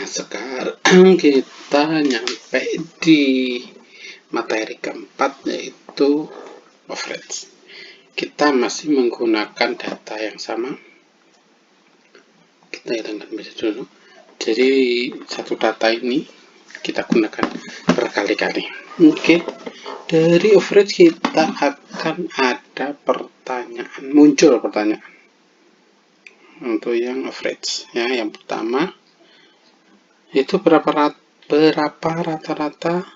Sekarang kita nyampe di materi keempat, yaitu average. Kita masih menggunakan data yang sama. Kita hilangkan bisa dulu. Jadi satu data ini kita gunakan berkali-kali. Oke. Dari average kita akan ada pertanyaan, muncul pertanyaan untuk yang average. Ya, yang pertama itu berapa rata-rata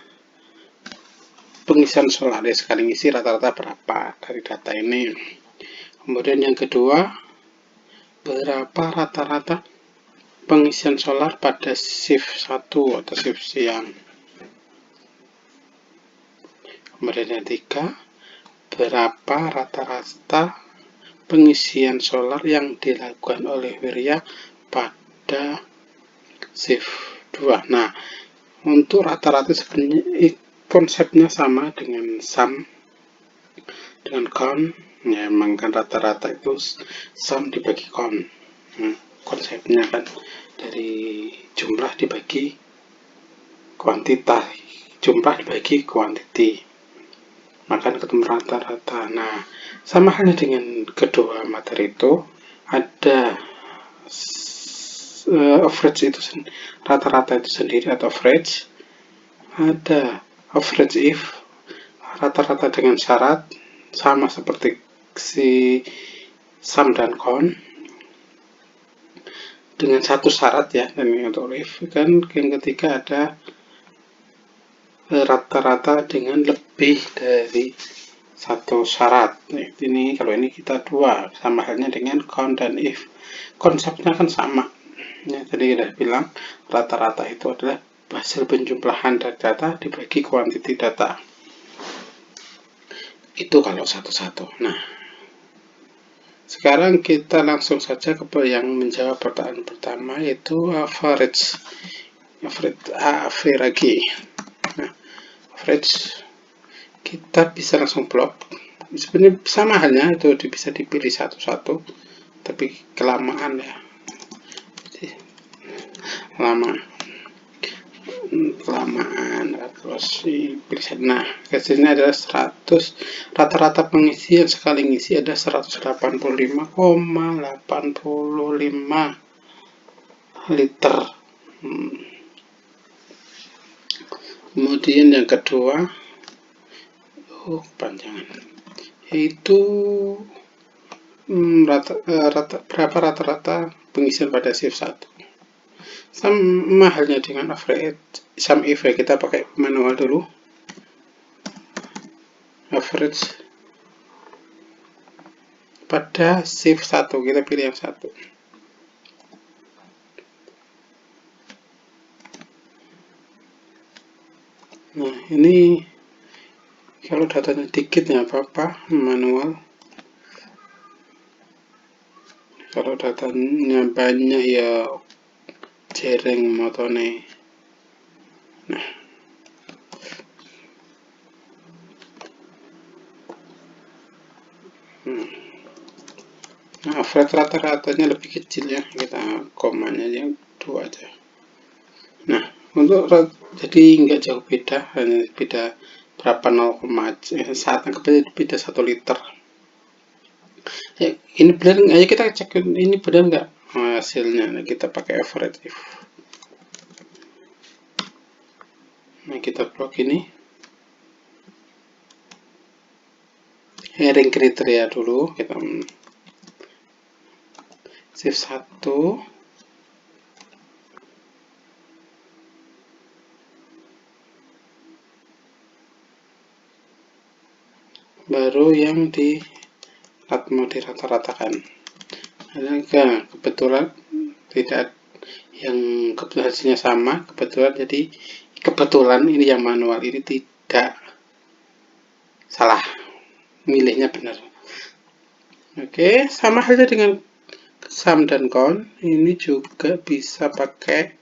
pengisian solar, ya sekali ngisi rata-rata berapa dari data ini. Kemudian yang kedua, berapa rata-rata pengisian solar pada shift 1 atau shift siang. Kemudian yang ketiga, berapa rata-rata pengisian solar yang dilakukan oleh Wirya pada shift 2. Nah, untuk rata-rata sebenarnya konsepnya sama dengan sum dengan count. Ya, memang kan rata-rata itu sum dibagi count. Konsepnya kan dari jumlah dibagi kuantitas, jumlah dibagi kuantiti, maka ketemu rata-rata. Nah, sama halnya dengan kedua materi itu, ada average itu rata-rata itu sendiri atau average, ada average if rata-rata dengan syarat, sama seperti si sum dan count, dengan satu syarat ya. Dan untuk if kan yang ketiga ada rata-rata dengan lebih dari satu syarat. Nah, ini kalau ini kita dua, sama halnya dengan count dan if, konsepnya kan sama ya. Tadi udah bilang rata-rata itu adalah hasil penjumlahan data dibagi kuantiti data, itu kalau satu-satu. Nah, sekarang kita langsung saja ke yang menjawab pertanyaan pertama, yaitu average. Nah, average kita bisa langsung plot. Sebenarnya sama halnya, itu bisa dipilih satu-satu, tapi kelamaan ya, kelamaan terus dipilih. Nah, hasilnya adalah 100, rata-rata pengisian sekali ngisi ada 185,85 liter. Kemudian yang kedua, panjangan, yaitu berapa rata-rata pengisian pada shift 1. Sama halnya dengan average. Sum if kita pakai manual dulu. Average pada shift 1, kita pilih yang 1. Nah, ini kalau datanya dikit ya apa-apa, manual. Kalau datanya banyak ya jereng motone. Nah, average rata-ratanya lebih kecil ya, kita komanya yang 2 aja. Nah, untuk jadi nggak jauh beda, hanya beda berapa 0,1, beda 1 liter. Ya, ini benar nggak? Ayo kita cek ini benar nggak hasilnya. Nah, kita pakai average if. Nah, kita blok ini ring kriteria dulu, kita shift 1, baru yang mau dirata-ratakan. Nah, kebetulan tidak, yang kebetulan hasilnya sama, kebetulan, jadi kebetulan ini yang manual ini tidak salah, milihnya benar. Oke, sama halnya dengan sum dan count, ini juga bisa pakai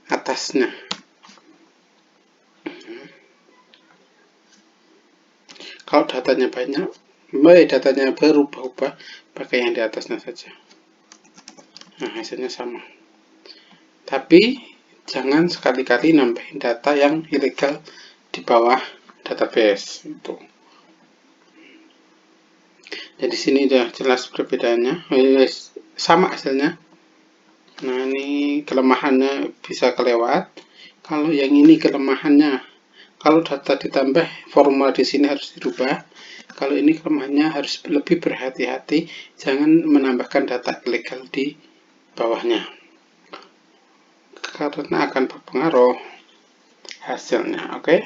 atasnya. Kalau datanya banyak, datanya berubah-ubah, pakai yang di atasnya saja. Nah, hasilnya sama. Tapi jangan sekali-kali nambahin data yang ilegal di bawah database itu. Jadi sini udah jelas perbedaannya, sama hasilnya. Nah, ini kelemahannya bisa kelewat. Kalau yang ini kelemahannya, kalau data ditambah, formula di sini harus dirubah. Kalau ini kelemahannya harus lebih berhati-hati, jangan menambahkan data ilegal di bawahnya, karena akan berpengaruh hasilnya. Oke,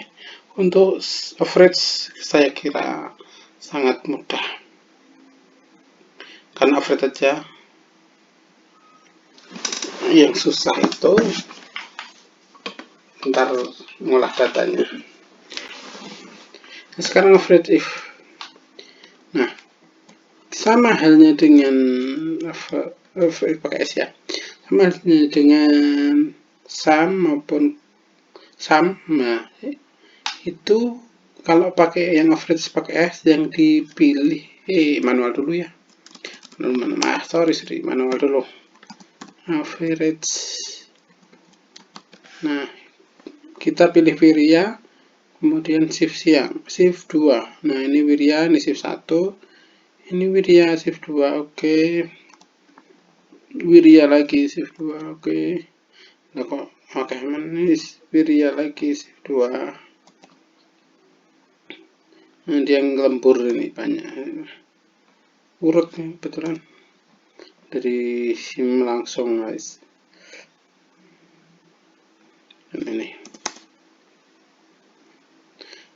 untuk average saya kira sangat mudah, karena average aja. Yang susah itu ntar ngolah datanya. Nah, sekarang average if. Nah, sama halnya dengan pakai S ya, sama halnya dengan sum maupun sum. Nah, itu kalau pakai yang average pakai S, yang dipilih manual dulu ya, manual dulu, average. Nah, kita pilih Wirya, kemudian shift siang, shift 2. Nah, ini Wirya, ini shift 1, ini Wirya shift 2. Oke, Wirya lagi shift 2. Oke, nah kok oke, ini Wirya lagi shift 2. Nah, dia ngelembur ini banyak, urut nih betulan dari sim langsung guys. Ini.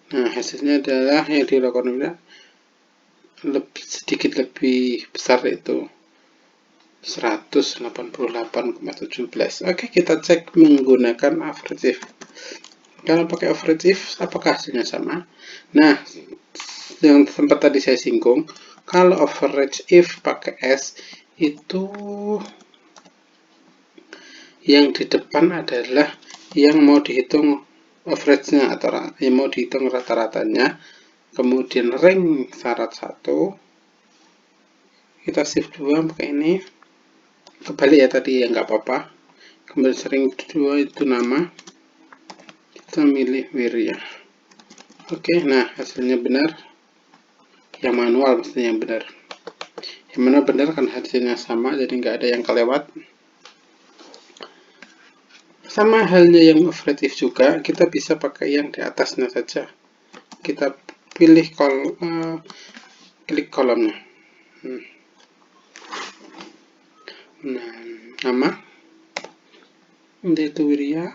Nah, hasilnya adalah yang dilakukan sedikit lebih besar, itu 188,17. Oke, kita cek menggunakan average if. Kalau pakai average if, apakah hasilnya sama? Nah, yang sempat tadi saya singgung, kalau average if pakai S, itu yang di depan adalah yang mau dihitung average-nya atau yang mau dihitung rata-ratanya, kemudian rank syarat 1, kita shift 2 pakai ini, kebalik ya tadi ya, nggak apa-apa. Kemudian rank 2 itu nama, kita milih Wirya. Oke, nah hasilnya benar, yang manual maksudnya yang benar. Yang mana benar kan hasilnya sama, jadi nggak ada yang kelewat. Sama halnya yang average if juga, kita bisa pakai yang di atasnya saja. Kita pilih klik kolomnya. Nah, nama itu Wirya,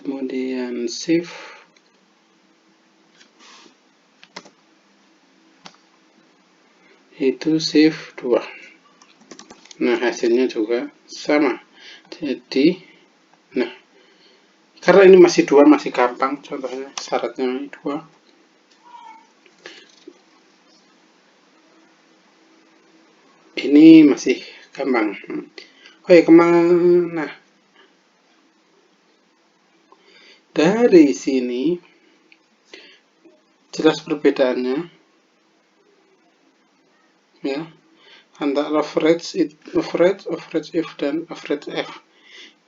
kemudian shift, itu shift 2. Nah, hasilnya juga sama. Jadi, nah, karena ini masih 2, masih gampang, contohnya syaratnya 2. Ini masih gampang. Oke, kemana? Dari sini jelas perbedaannya ya, antara average if dan average f.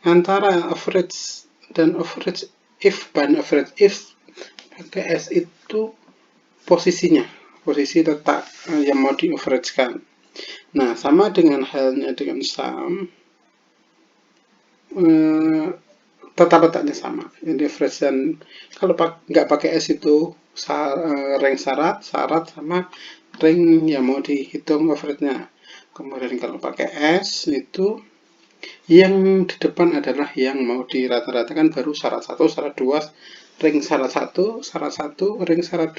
Antara average dan average if dan average if pakai S itu posisi letak yang mau di average kan. Nah, sama dengan halnya dengan sum, tetap letaknya sama. Jadi average dan kalau nggak pakai S itu rank syarat sama rank yang mau dihitung average-nya. Kemudian kalau pakai S itu yang di depan adalah yang mau dirata-ratakan, baru syarat 1, syarat 2, rank syarat 1, rank syarat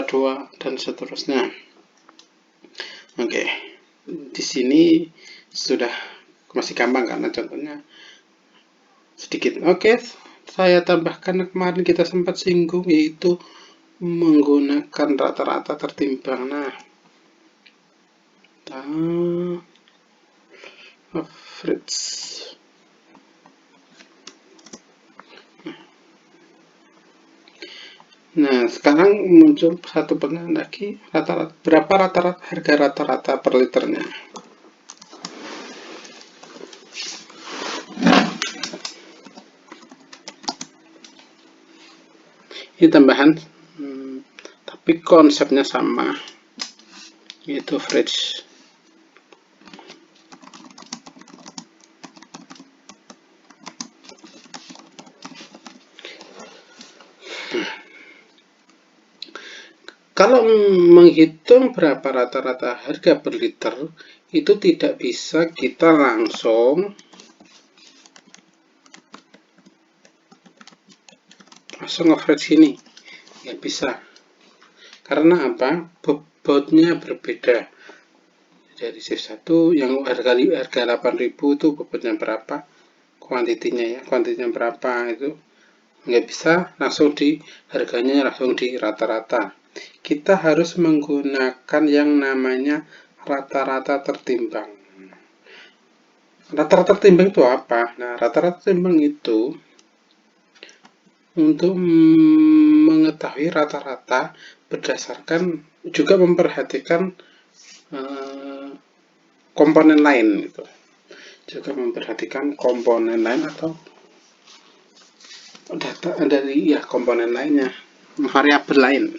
2, dan seterusnya. Oke, di sini sudah masih gampang karena contohnya sedikit. Oke, saya tambahkan kemarin kita sempat singgung, yaitu menggunakan rata-rata tertimbang. Nah, average. Nah, sekarang muncul satu pertanyaan lagi, berapa harga rata-rata per liternya? Ini tambahan, tapi konsepnya sama, yaitu average. Kalau menghitung berapa rata-rata harga per liter, itu tidak bisa kita langsung average ini, nggak bisa. Karena apa? Bobotnya berbeda. Dari shift 1 yang harga 8.000 itu bobotnya berapa, kuantitinya berapa, itu nggak bisa langsung di harganya langsung di rata-rata. Kita harus menggunakan yang namanya rata-rata tertimbang. Rata-rata tertimbang itu apa? Nah, rata-rata tertimbang itu untuk mengetahui rata-rata berdasarkan juga memperhatikan komponen lain gitu. Juga memperhatikan komponen lain atau data dari komponen lainnya, variabel lain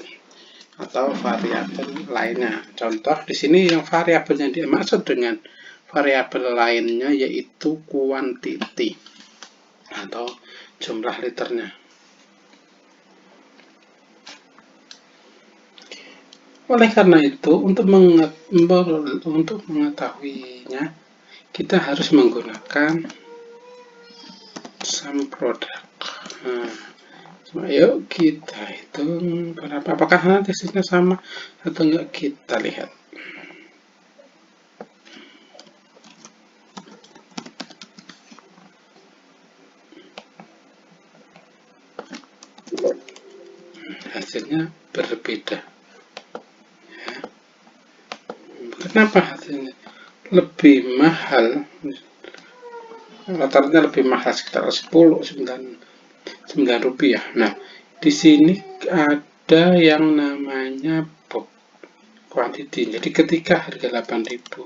atau variabel lainnya. Contoh di sini yang variabelnya dimaksud dengan variabel lainnya yaitu kuantiti atau jumlah liternya. Oleh karena itu, untuk mengetahuinya, kita harus menggunakan sum product. Nah, yuk kita hitung berapa. Apakah nanti hasilnya sama atau enggak, kita lihat. Hasilnya berbeda. Ya. Kenapa hasilnya lebih mahal? Rata-rata lebih mahal sekitar 9 rupiah. Nah, di sini ada yang namanya bob quantity. Jadi ketika harga 8.000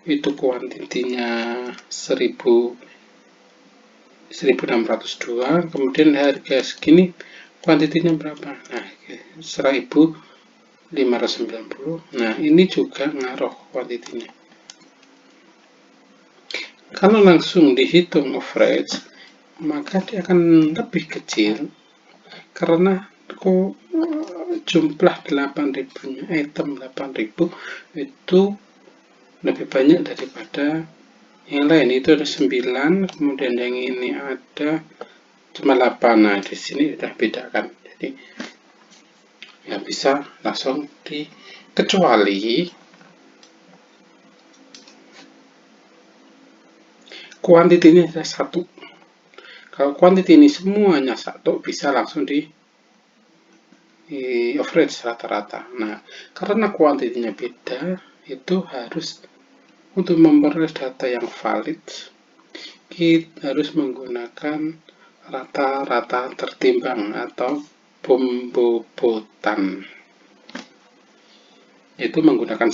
itu kuantitinya 1602, kemudian harga segini kuantitinya berapa? Nah, 1590. Nah, ini juga ngaruh kuantitinya. Kalau langsung dihitung average, maka dia akan lebih kecil karena jumlah 8.000-nya, item 8.000 itu lebih banyak daripada yang lain. Itu ada 9, kemudian yang ini ada cuma 8. Nah, di sini sudah bedakan. Jadi nggak bisa langsung kecuali kuantiti ini ada 1. Kalau kuantiti ini semuanya 1, bisa langsung di average rata-rata. Nah, karena kuantitinya beda, itu harus untuk memperoleh data yang valid, kita harus menggunakan rata-rata tertimbang atau pembobotan. Itu menggunakan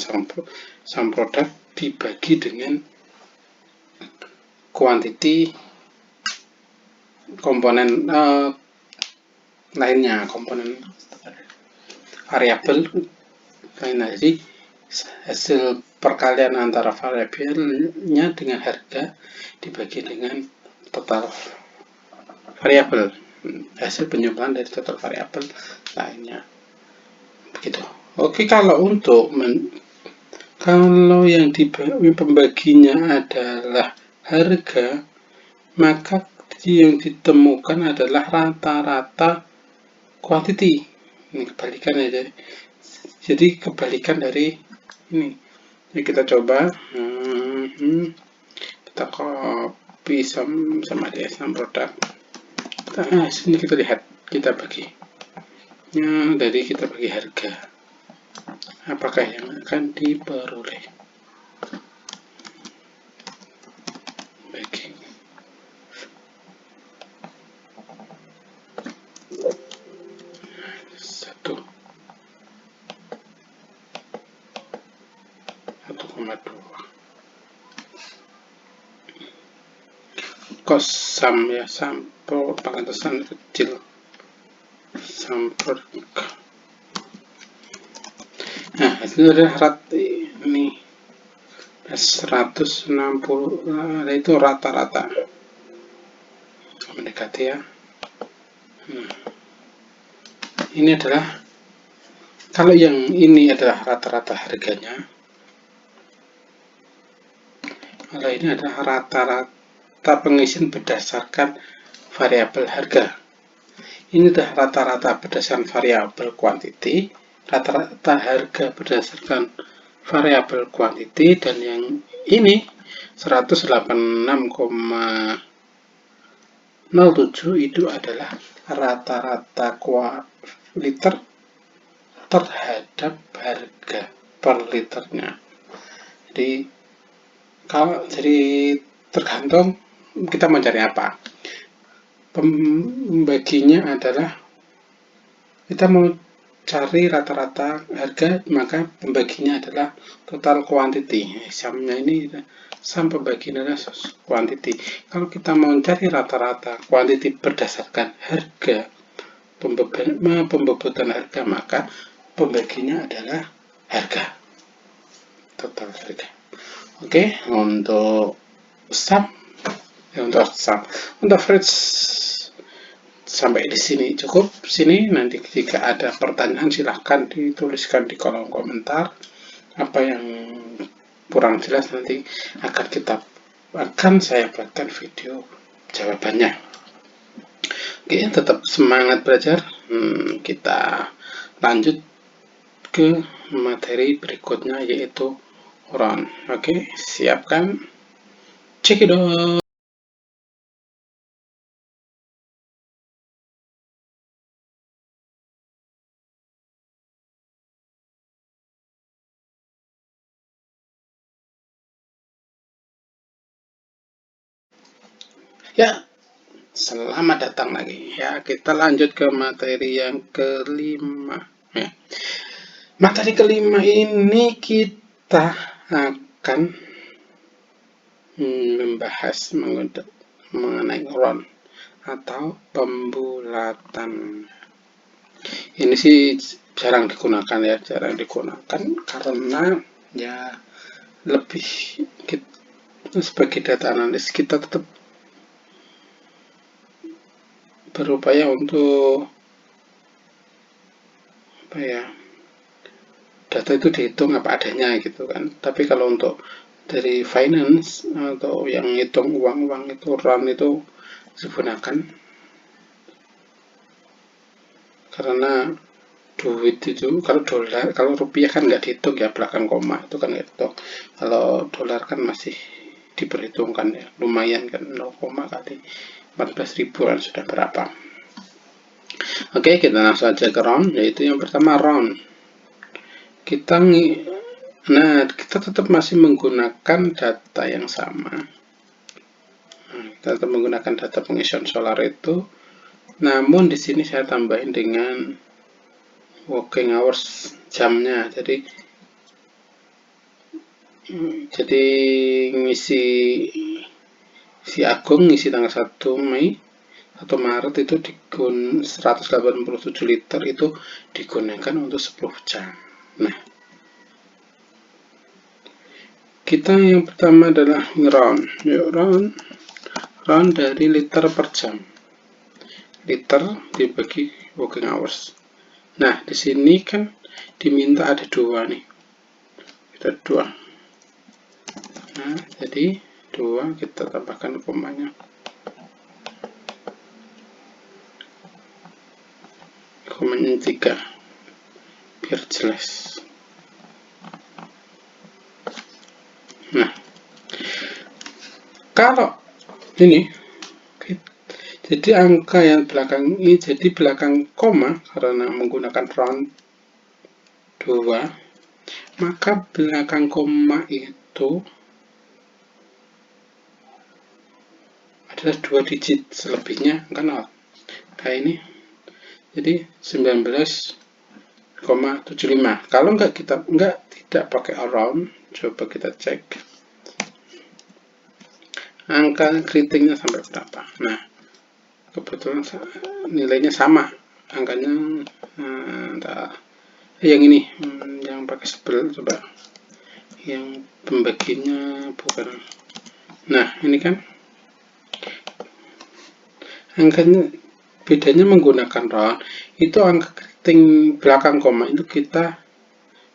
sum product dibagi dengan kuantiti komponen lainnya, komponen variabel lainnya. Jadi hasil perkalian antara variabelnya dengan harga dibagi dengan total variabel, hasil penjumlahan dari total variabel lainnya. Begitu. Oke, kalau yang pembaginya adalah harga, maka yang ditemukan adalah rata-rata quantity. Ini kebalikan ya. Jadi kebalikan dari ini. Jadi kita coba, kita copy sama dia sum product. Sini kita lihat, kita bagi. Dari kita bagi harga. Apakah yang akan diperoleh? Bagi. Satu. 1,2. Kos sum ya, sampel pengetesan kecil. Samberg. Nah, itu adalah ini 160, itu rata-rata mendekati ya. Ini adalah, kalau yang ini adalah rata-rata harganya, kalau ini adalah rata-rata pengisian berdasarkan variabel harga. Ini adalah rata-rata berdasarkan variabel quantity, rata-rata harga berdasarkan variabel quantity, dan yang ini 186,07 itu adalah rata-rata liter terhadap harga per liternya. Jadi tergantung kita mencari apa. Pembaginya adalah kita mau cari rata-rata harga, maka pembaginya adalah total quantity. Sumnya ini sum pembagian adalah quantity. Kalau kita mau cari rata-rata quantity berdasarkan harga, pembobotan harga, maka pembaginya adalah harga, total harga. Oke, untuk sum, untuk average sampai di sini cukup. Sini nanti jika ada pertanyaan silahkan dituliskan di kolom komentar. Apa yang kurang jelas nanti akan saya buatkan video jawabannya. Oke, tetap semangat belajar. Kita lanjut ke materi berikutnya, yaitu run. Oke, siapkan, cekidot. Ya, selamat datang lagi. Ya, kita lanjut ke materi yang kelima. Ya. Materi kelima ini kita akan membahas mengenai run atau pembulatan. Ini sih jarang digunakan ya, karena ya lebih sebagai data analis kita tetap berupaya untuk data itu dihitung apa adanya gitu kan. Tapi kalau untuk dari finance atau yang hitung uang itu run itu digunakan karena duit itu, kalau rupiah kan nggak dihitung ya, belakang koma itu kan nggak dihitung. Kalau dolar kan masih diperhitungkan ya, lumayan kan, 0, kali 14.000 kan sudah berapa. Oke, kita langsung saja ke round, yaitu yang pertama round. Kita tetap masih menggunakan data yang sama. Kita tetap menggunakan data pengisian solar itu, namun di sini saya tambahin dengan working hours, jamnya. Jadi si Agung ngisi tanggal 1 Maret itu 187 liter itu digunakan untuk 10 jam. Nah, kita yang pertama adalah round. Round dari liter per jam. Liter dibagi working hours. Nah, di sini kan diminta ada 2 nih. Ada 2. Nah, jadi 2 kita tambahkan komanya. Komanya 3 biar jelas. Nah, kalau ini jadi angka yang belakang ini jadi belakang koma karena menggunakan round 2, maka belakang koma itu adalah 2 digit, selebihnya kan 0. Kayak ini. Jadi 19,75. Kalau tidak pakai around, coba kita cek angka kritiknya sampai berapa. Nah, kebetulan nilainya sama angkanya yang ini, yang pakai sebel, coba yang pembaginya bukan. Nah ini kan angkanya, bedanya menggunakan round itu angka keriting belakang koma itu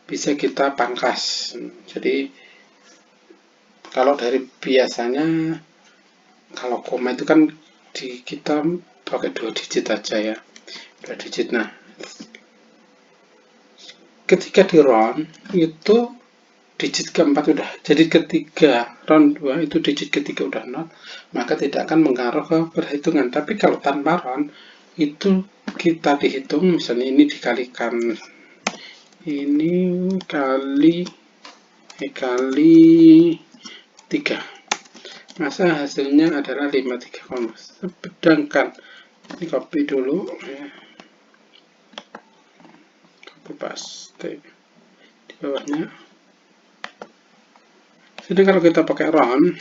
bisa kita pangkas. Jadi kalau dari biasanya kalau koma itu kan kita pakai 2 digit aja ya, 2 digit. Nah ketika di round itu digit keempat udah, jadi ketika round 2 itu digit ketiga udah 0, maka tidak akan mengaruh ke perhitungan. Tapi kalau tanpa round itu kita dihitung, misalnya ini dikalikan ini kali 3, masa hasilnya adalah 53, sedangkan ini copy dulu ya, copy paste di bawahnya. Jadi kalau kita pakai round,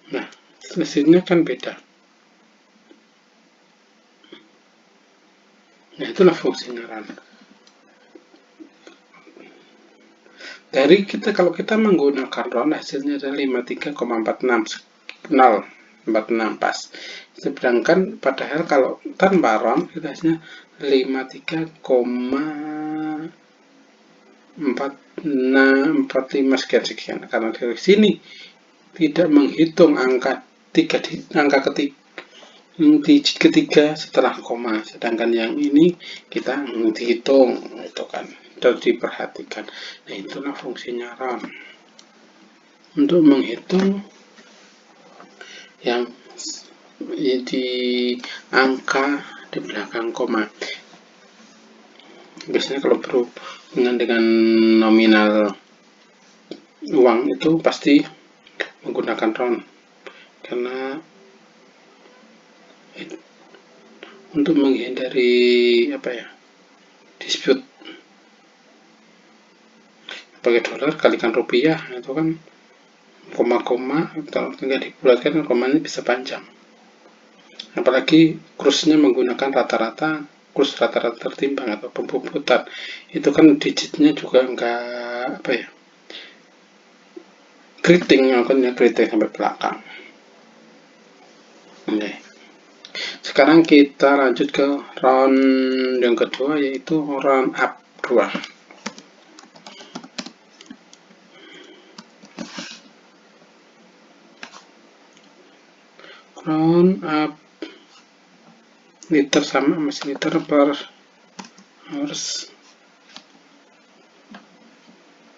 nah selisihnya kan beda. Nah itulah fungsinya round. Dari kalau kita menggunakan round, hasilnya adalah 53,46 pas. Sedangkan padahal kalau tanpa round kita hasilnya 53,45 sekian. Karena dari sini tidak menghitung angka digit ketiga setelah koma, sedangkan yang ini kita dihitung, itu kan harus diperhatikan. Nah itulah fungsinya round, untuk menghitung yang di angka di belakang koma. Biasanya kalau berhubungan dengan nominal uang itu pasti menggunakan round, karena untuk menghindari dispute. Pakai dolar kalikan rupiah, itu kan koma-koma, kalau tinggal dibulatkan komanya bisa panjang. Apalagi kursnya menggunakan kurs rata-rata tertimbang atau pembubutan, itu kan digitnya juga enggak keriting, makanya keriting sampai belakang. Oke. Sekarang kita lanjut ke round yang kedua, yaitu round up 2. Round up liter sama masih liter per hours.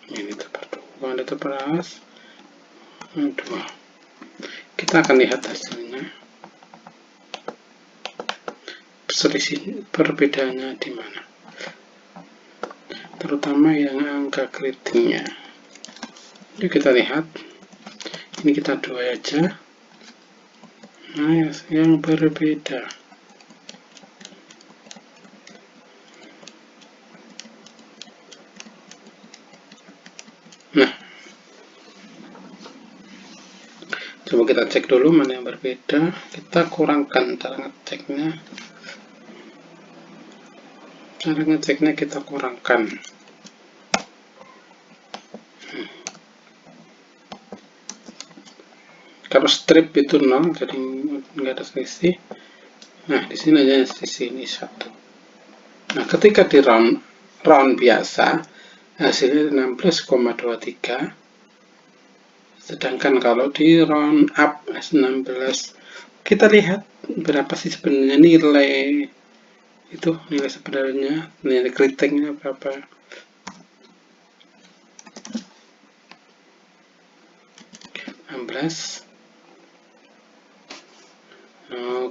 Ini liter per 2, liter per hours 2. Kita akan lihat hasilnya, selisih perbedaannya di mana, terutama yang angka keritingnya. Yuk kita lihat, ini kita 2 aja. Nah yang berbeda, nah coba kita cek dulu mana yang berbeda. Kita kurangkan cara ngeceknya, kita kurangkan. Kalau strip itu 0, jadi nggak ada selisih. Nah di sini aja selisih ini 1. Nah ketika di round biasa hasilnya 16,23, sedangkan kalau di round up 16, kita lihat berapa sih sebenarnya nilai itu, nilai sebenarnya, nilai keritingnya berapa.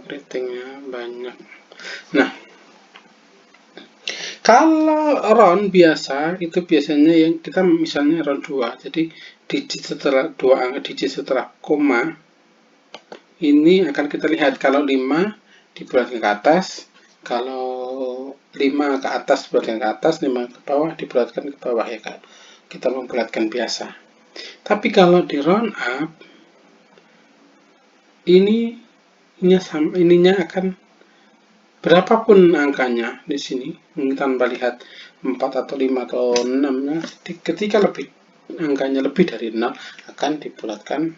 Keritingnya banyak. Nah kalau round biasa itu biasanya yang kita misalnya round 2, jadi digit setelah 2 angka digit setelah koma ini akan kita lihat. Kalau 5 dibulatkan ke atas, kalau 5 ke atas bulatkan ke atas, 5 ke bawah dibulatkan ke bawah, ya kan, kita membulatkan biasa. Tapi kalau di round up ininya akan berapapun angkanya di sini, tanpa lihat 4 atau 5 atau 6, nah, ketika angkanya lebih dari 0 akan dibulatkan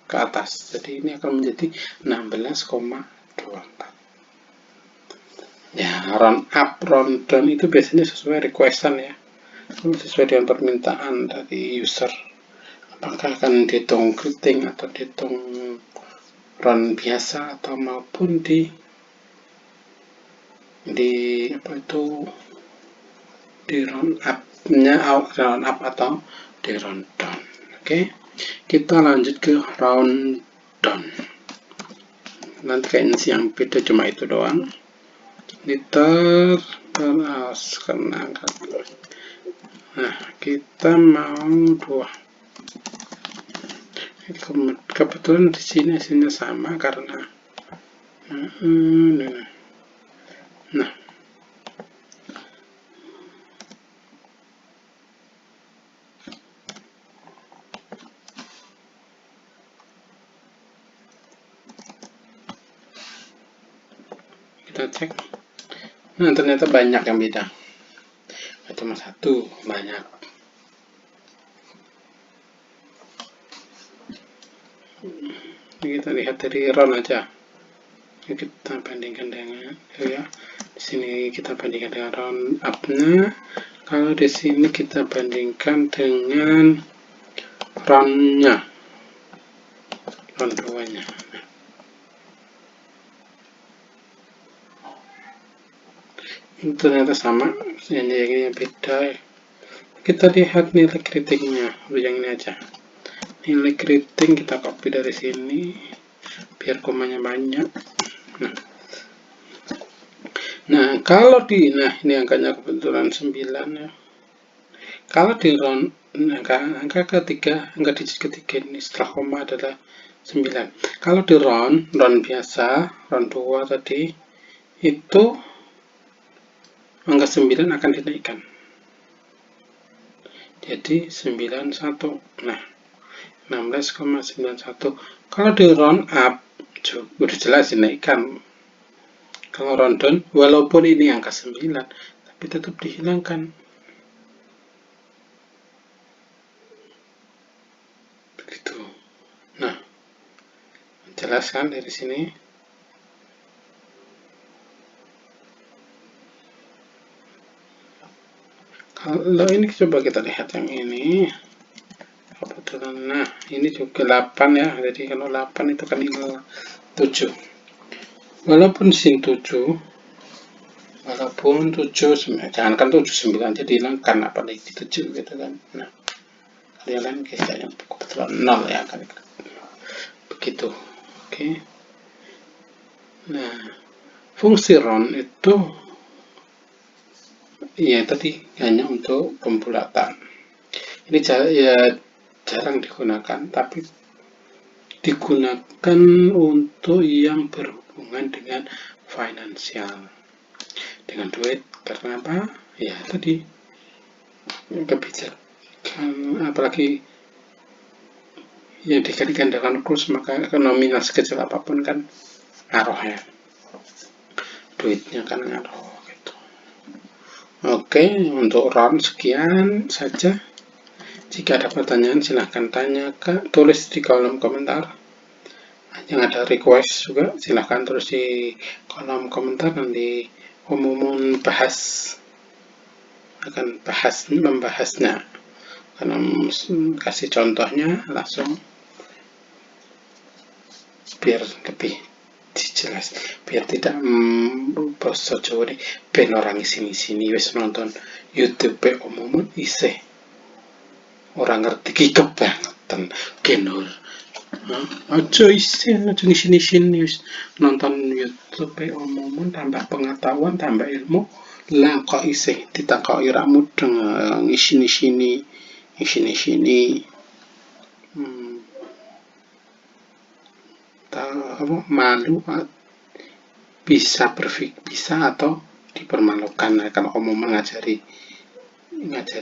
ke atas. Jadi ini akan menjadi 16,24. Ya, round up, round down itu biasanya sesuai requestan ya, sesuai dengan permintaan dari user. Apakah akan dihitung keriting atau dihitung round biasa atau maupun di round up atau di round down. Oke, kita lanjut ke round down. Nanti kayaknya yang beda cuma itu doang. Liter beras kena. Nah, kita mau 2. Kebetulan di sini hasilnya sama karena nah, kita cek. Nah, ternyata banyak yang beda, nggak cuma satu, banyak. Kita lihat dari round aja, kita bandingkan dengan ya, di sini kita bandingkan dengan round up-nya. Kalau di sini kita bandingkan dengan round-nya, round 2-nya. Ini ternyata sama, yang beda. Kita lihat nilai kritiknya, yang ini aja. Nilai kritik kita copy dari sini biar komanya banyak. Nah, kalau ini angkanya kebetulan 9 ya. Kalau di round angka ketiga, angka digit ketiga ini setelah koma adalah 9. Kalau di round biasa, round 2 tadi, itu angka 9 akan dinaikkan. Jadi 91. Nah, 16,91. Kalau di round up, udah jelas dinaikkan. Kalau round down, walaupun ini angka 9, tapi tetap dihilangkan. Begitu. Nah, jelaskan dari sini. Kalau ini coba kita lihat yang ini. Kebetulan, nah ini juga 8 ya. Jadi kalau 8 itu kan ini 7. Walaupun sing 7, jangan kan 7, 9 aja dihilangkan, apalagi 7 gitu kan. Nah, kalian kayaknya kebetulan 0 ya kan. Begitu. Oke. Nah, fungsi round itu ya tadi hanya untuk pembulatan. Ini jarang digunakan, tapi digunakan untuk yang berhubungan dengan finansial, dengan duit. Karena apa? Ya tadi kebijakan, apalagi yang dikaitkan dengan kurs, maka nominal sekecil apapun kan ngaruh ya, duitnya kan ngaruh gitu. Oke, untuk round sekian saja. Jika ada pertanyaan silahkan tulis di kolom komentar. Yang ada request juga silahkan tulis di kolom komentar, nanti umum akan membahasnya, karena kasih contohnya langsung biar lebih jelas, biar tidak basa Jawa nih ben orang sini wis nonton YouTube umum isih orang ngerti ki kebangetan genur. Aja ngisi-ngisi nonton YouTube umum, tambah pengetahuan, tambah ilmu. Lah kok isih ditakoki ra mudeng ngisi-sini. Malu bisa atau dipermalukan. Nah, kalau umum ngajari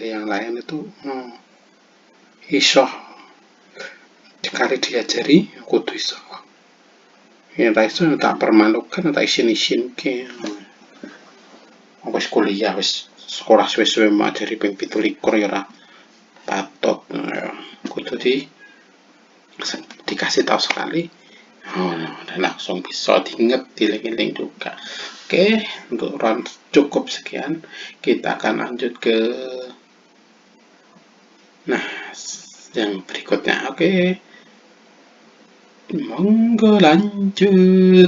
yang lain itu iso dikali diajari kudu iso. yang itu tak permalukan tak isin-isin ke wis kuliah wis sekolah suwe-suwe materi ping 17 ya ora patut kudu dikasih tahu sekali dan langsung bisa diingat dieling-eling juga. Oke, untuk round cukup sekian, kita akan lanjut ke yang berikutnya. Oke, monggo lanjut.